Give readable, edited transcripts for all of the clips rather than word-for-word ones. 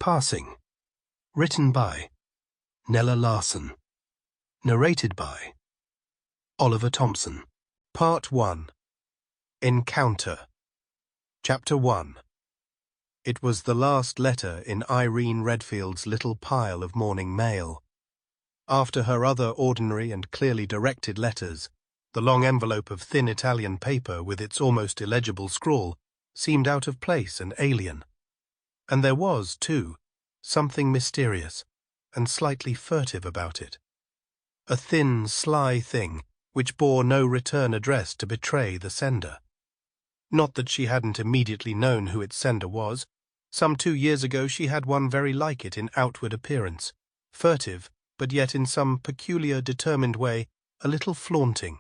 Passing. Written by Nella Larsen. Narrated by Oliver Thompson. Part 1. Encounter. Chapter 1. It was the last letter in Irene Redfield's little pile of morning mail. After her other ordinary and clearly directed letters, the long envelope of thin Italian paper with its almost illegible scrawl seemed out of place and alien. And there was, too, something mysterious and slightly furtive about it. A thin, sly thing which bore no return address to betray the sender. Not that she hadn't immediately known who its sender was. Some 2 years ago she had one very like it in outward appearance, furtive, but yet in some peculiar, determined way a little flaunting.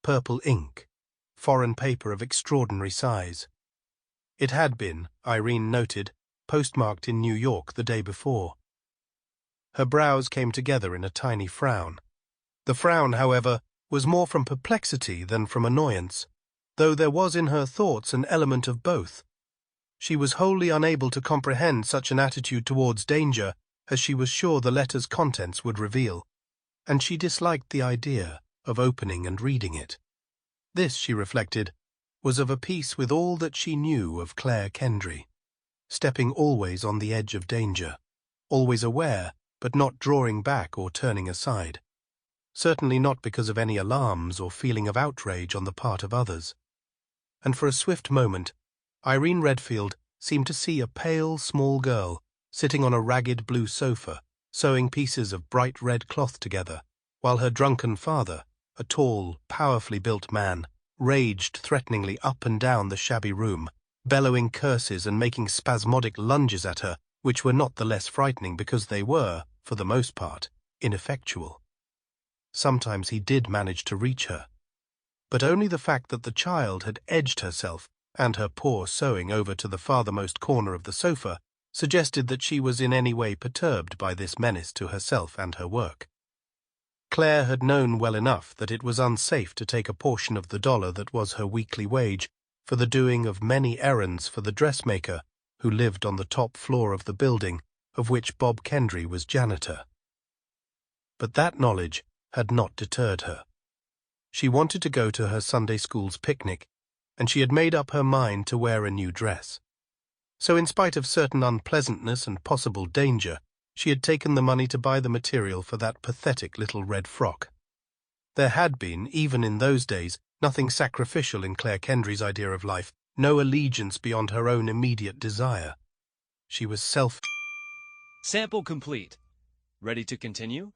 Purple ink, foreign paper of extraordinary size. It had been, Irene noted, postmarked in New York the day before. Her brows came together in a tiny frown. The frown, however, was more from perplexity than from annoyance, though there was in her thoughts an element of both. She was wholly unable to comprehend such an attitude towards danger as she was sure the letter's contents would reveal, and she disliked the idea of opening and reading it. This, she reflected, was of a piece with all that she knew of Clare Kendry, stepping always on the edge of danger, always aware, but not drawing back or turning aside. Certainly not because of any alarms or feeling of outrage on the part of others. And for a swift moment, Irene Redfield seemed to see a pale, small girl sitting on a ragged blue sofa, sewing pieces of bright red cloth together, while her drunken father, a tall, powerfully built man, raged threateningly up and down the shabby room, bellowing curses and making spasmodic lunges at her, which were not the less frightening because they were, for the most part, ineffectual. Sometimes he did manage to reach her, but only the fact that the child had edged herself and her poor sewing over to the farthermost corner of the sofa suggested that she was in any way perturbed by this menace to herself and her work. Clare had known well enough that it was unsafe to take a portion of the $1 that was her weekly wage for the doing of many errands for the dressmaker who lived on the top floor of the building of which Bob Kendry was janitor. But that knowledge had not deterred her. She wanted to go to her Sunday school's picnic, and she had made up her mind to wear a new dress. So in spite of certain unpleasantness and possible danger, she had taken the money to buy the material for that pathetic little red frock. There had been, even in those days, nothing sacrificial in Clare Kendry's idea of life, no allegiance beyond her own immediate desire. She was Sample complete. Ready to continue?